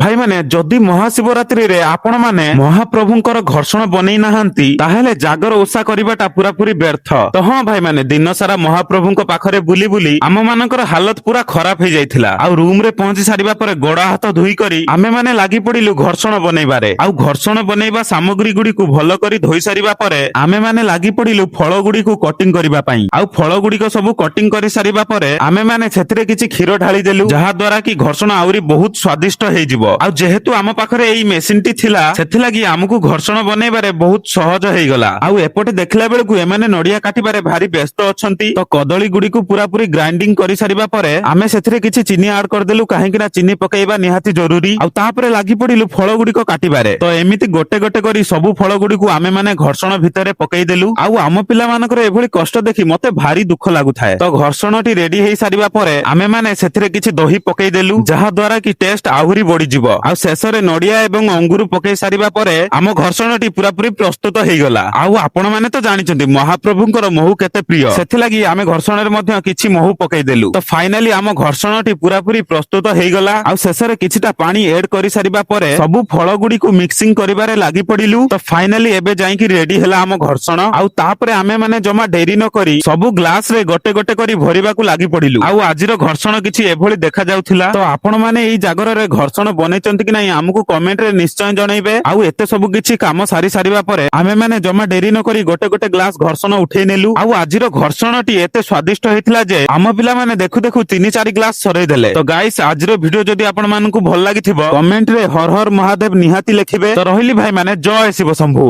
ଭାଇ ମାନେ ଯଦି ମହାଶିବରାତ୍ରି ରେ ଆପଣ ମାନେ ମହାପ୍ରଭୁଙ୍କର ଘର୍ଷଣ ବନେଇ ନାହାନ୍ତି ତାହେଲେ ଜାଗର ଓଷା କରିବାଟା ପୁରାପୁରି ବ୍ୟର୍ଥ। ତ ହଁ ଭାଇ ମାନେ ଦିନ ସାରା ମହାପ୍ରଭୁଙ୍କ ପାଖରେ ବୁଲି ବୁଲି ଆମ ମାନଙ୍କର ହାଲତ ପୁରା ଖରାପ ହେଇଯାଇଥିଲା। ଆଉ ରୁମ ରେ ପହଞ୍ଚି ସାରିବା ପରେ ଗୋଡ ହାତ ଧୋଇ କରି ଆମେ ମାନେ ଲାଗି ପଡିଲୁ ଘର୍ଷଣ ବନେଇବାରେ। ଆଉ ଘର୍ଷଣ ବନେଇବା ସାମଗ୍ରୀ ଗୁଡିକୁ ଭଲ କରି ଧୋଇ ସାରିବା ପରେ ଆମେ ମାନେ ଲାଗି ପଡିଲୁ ଫଳ ଗୁଡିକୁ କଟିଂ କରିବା ପାଇଁ। ଆଉ ଫଳ ଗୁଡିକ ସବୁ କଟିଂ କରି ସାରିବା ପରେ ଆମେ ମାନେ ସେଥିରେ କିଛି କ୍ଷୀର ଢାଳି ଦେଲୁ, ଯାହା ଦ୍ୱାରା କି ଘର୍ଷଣ ଆହୁରି ବହୁତ ସ୍ୱାଦିଷ୍ଟ ହେଇଯିବ। ଆଉ ଯେହେତୁ ଆମ ପାଖରେ ଏଇ ମେସିନ ଟି ଥିଲା ସେଥିଲାଗି ଆମକୁ ଘର୍ଷଣ ବନେଇବାରେ ବହୁତ ସହଜ ହେଇଗଲା। ଆଉ ଏପଟେ ଦେଖିଲା ବେଳକୁ ଏମାନେ ନଡିଆ କାଟିବାରେ ଭାରି ବ୍ୟସ୍ତ ଅଛନ୍ତି। ତ କଦଳୀ ଗୁଡିକୁ ପୁରାପୁରି ଗ୍ରାଇଣ୍ଡିଙ୍ଗ କରି ସାରିବା ପରେ ଆମେ ସେଥିରେ କିଛି ଚିନି ଆଡ କରିଦେଲୁ, କାହିଁକି ନା ଚିନି ପକେଇବା ନିହାତି ଜରୁରୀ। ଆଉ ତାପରେ ଲାଗି ପଡିଲୁ ଫଳ ଗୁଡିକ କାଟିବାରେ। ତ ଏମିତି ଗୋଟେ ଗୋଟେ କରି ସବୁ ଫଳ ଗୁଡିକୁ ଆମେ ମାନେ ଘର୍ଷଣ ଭିତରେ ପକେଇଦେଲୁ। ଆଉ ଆମ ପିଲାମାନଙ୍କର ଏଭଳି କଷ୍ଟ ଦେଖି ମତେ ଭାରି ଦୁଃଖ ଲାଗୁଥାଏ। ତ ଘର୍ଷଣଟି ରେଡି ହେଇ ସାରିବା ପରେ ଆମେ ମାନେ ସେଥିରେ କିଛି ଦହି ପକେଇଦେଲୁ, ଯାହା ଦ୍ୱାରା କି ଟେଷ୍ଟ ଆହୁରି ବଢିଯିବ। ଆଉ ଶେଷରେ ନଡିଆ ଏବଂ ଅଙ୍ଗୁର ପକେଇ ସାରିବା ପରେ ଆମ ଘର୍ଷଣଟି ପୁରାପୁରି ପ୍ରସ୍ତୁତ ହେଇଗଲା। ଆଉ ଆପଣ ମାନେ ତ ଜାଣିଛନ୍ତି ମହାପ୍ରଭୁଙ୍କର ମହୁ କେତେ ପ୍ରିୟ, ସେଥିଲାଗି ଆମେ ଘର୍ଷଣରେ ମଧ୍ୟ କିଛି ମହୁ ପକେଇଦେଲୁ। ତ ଫାଇନାଲି ଆମ ଘର୍ଷଣଟି ପୁରାପୁରି ପ୍ରସ୍ତୁତ ହେଇଗଲା। ଆଉ ଶେଷରେ କିଛିଟା ପାଣି ଏଡ କରି ସାରିବା ପରେ ସବୁ ଫଳ ଗୁଡିକୁ ମିକ୍ସିଂ କରିବାରେ ଲାଗି ପଡିଲୁ। ତ ଫାଇନାଲି ଏବେ ଯାଇକି ରେଡି ହେଲା ଆମ ଘର୍ଷଣ। ଆଉ ତାପରେ ଆମେ ମାନେ ଜମା ଡେରି ନ କରି ସବୁ ଗ୍ଲାସ ରେ ଗୋଟେ ଗୋଟେ କରି ଭରିବାକୁ ଲାଗି ପଡିଲୁ। ଆଉ ଆଜିର ଘର୍ଷଣ କିଛି ଏଭଳି ଦେଖା ଯାଉଥିଲା। ତ ଆପଣ ମାନେ ଏଇ ଜାଗରରେ ଘର୍ଷଣ ବନେଇଛନ୍ତି କି ନାହିଁ ଆମକୁ କମେଣ୍ଟ ରେ ନିଶ୍ଚୟ ଜଣେଇବେ। ଆଉ ଏତେ ସବୁ କିଛି କାମ ସାରି ସାରିବା ପରେ ଆମେ ମାନେ ଜମା ଡେରି ନ କରି ଗୋଟେ ଗୋଟେ ଗ୍ଲାସ ଘର୍ଷଣ ଉଠେଇ ନେଲୁ। ଆଉ ଆଜିର ଘର୍ଷଣଟି ଏତେ ସ୍ୱାଦିଷ୍ଟ ହେଇଥିଲା ଯେ ଆମ ପିଲାମାନେ ଦେଖୁ ଦେଖୁ 3-4 ଗ୍ଲାସ ସରେଇ ଦେଲେ। ତ ଗାଇସ୍ ଆଜିର ଭିଡିଓ ଯଦି ଆପଣ ମାନଙ୍କୁ ଭଲ ଲାଗିଥିବ କମେଣ୍ଟ ରେ ହର ହର ମହାଦେବ ନିହାତି ଲେଖିବେ। ତ ରହିଲି ଭାଇ ମାନେ ଜୟ ଶିବ ଶମ୍ଭୁ।